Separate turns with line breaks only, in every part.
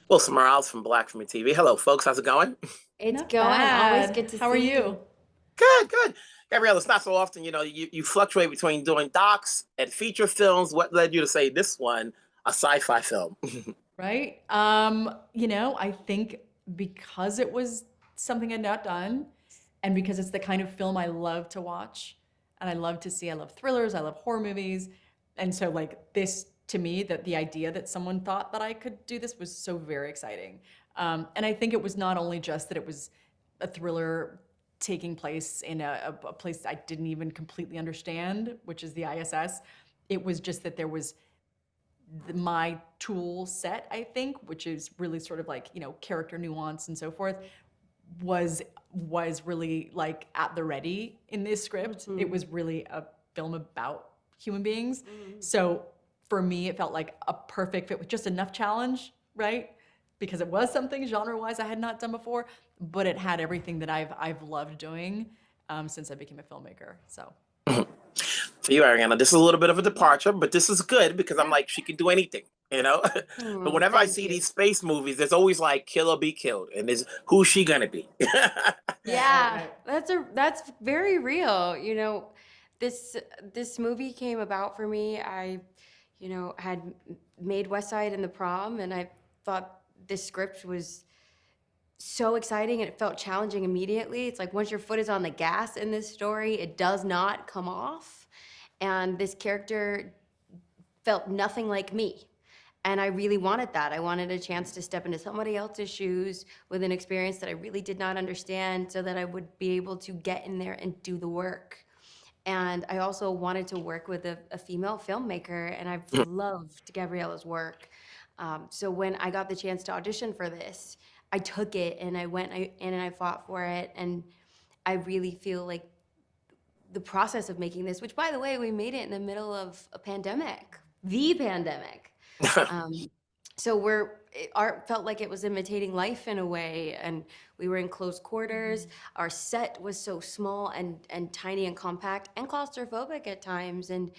Wilson Morales from Black for Me TV. Hello, folks. How's it going?
It's
Not
going. Always
bad.
good to
How are
see
you?
you.
Good, good. Gabriela, it's not so often, you fluctuate between doing docs and feature films. What led you to say this one, a sci-fi film?
Right? I think because it was something I'd not done, and because it's the kind of film I love to watch, and I love to see. I love thrillers, I love horror movies. And so like this to me, that the idea that someone thought that I could do this was so very exciting. And I think it was not only just that it was a thriller taking place in a place I didn't even completely understand, which is the ISS. It was just that there was my tool set, I think, which is really sort of like, character nuance and so forth, was really like at the ready in this script. It was really a film about human beings. So for me, it felt like a perfect fit with just enough challenge, right? Because it was something genre-wise I had not done before, but it had everything that I've loved doing since I became a filmmaker. So
For you, Ariana, this is a little bit of a departure, but this is good because I'm like, she can do anything, you know? But whenever I
Thank
see
you.
these space movies, there's always like kill or be killed. And there's who's she gonna be?
Yeah,
right.
that's very real. This this movie came about for me. I, had made West Side in the prom, and I thought this script was so exciting and it felt challenging immediately. It's like once your foot is on the gas in this story, it does not come off. And this character felt nothing like me. And I really wanted that. I wanted a chance to step into somebody else's shoes with an experience that I really did not understand so that I would be able to get in there and do the work. And I also wanted to work with a female filmmaker, and I've loved Gabriela's work. So when I got the chance to audition for this, I took it and I went in and I fought for it. And I really feel like the process of making this, which by the way, we made it in the middle of a pandemic, the pandemic. Um, so art felt like it was imitating life in a way, and we were in close quarters. Our set was so small and tiny and compact and claustrophobic at times, and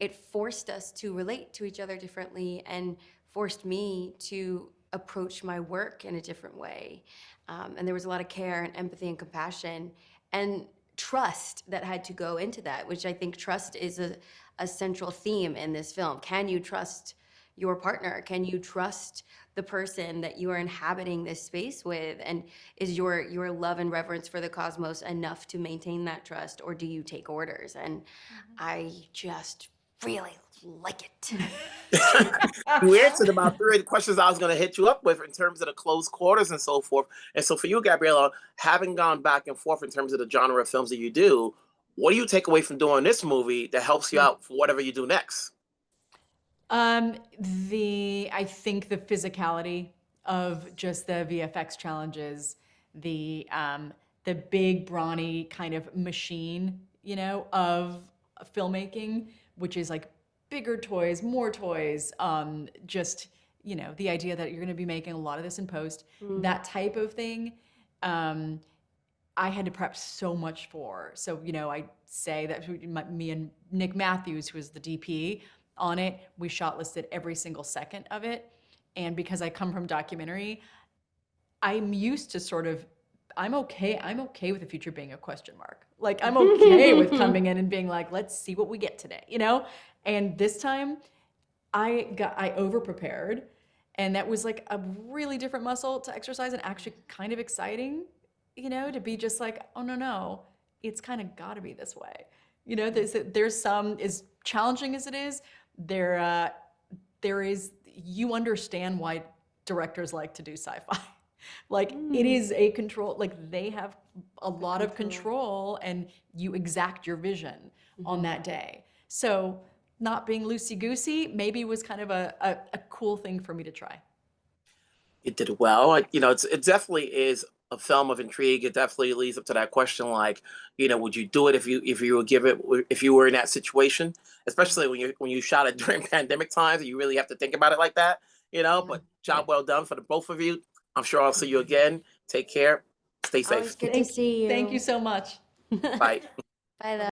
it forced us to relate to each other differently and forced me to approach my work in a different way. And there was a lot of care and empathy and compassion and trust that had to go into that, which I think trust is a central theme in this film. Can you trust your partner? Can you trust the person that you are inhabiting this space with? And is your love and reverence for the cosmos enough to maintain that trust, or do you take orders? And I just really like it.
You answered about three of the questions I was going to hit you up with in terms of the close quarters and so forth. And so for you, Gabriella, having gone back and forth in terms of the genre of films that you do, what do you take away from doing this movie that helps you out for whatever you do next?
Um, I think the physicality of just the VFX challenges, the big brawny kind of machine, of filmmaking, which is like bigger toys, more toys, just, the idea that you're going to be making a lot of this in post, that type of thing. Um, I had to prep so much for. So, I say that me and Nick Matthews, who was the DP on it, we shot listed every single second of it. And because I come from documentary, I'm used to sort of, I'm okay with the future being a question mark. Like I'm okay with coming in and being like, let's see what we get today. And this time I over prepared, and that was like a really different muscle to exercise and actually kind of exciting, to be just like, oh no, it's kind of got to be this way. There's some, as challenging as it is, there is, you understand why directors like to do sci-fi. Like it is a control, like they have a lot of control and you exact your vision on that day. So not being loosey-goosey maybe was kind of a cool thing for me to try.
It did well. It definitely is a film of intrigue. It definitely leads up to that question, like, would you do it if you were give it if you were in that situation, especially when you shot it during pandemic times, and you really have to think about it like that.
Yeah.
But job well done for the both of you. I'm sure I'll see you again. Take care. Stay safe.
Always good to see
Thank you
you.
so much.
Bye.
Bye, love.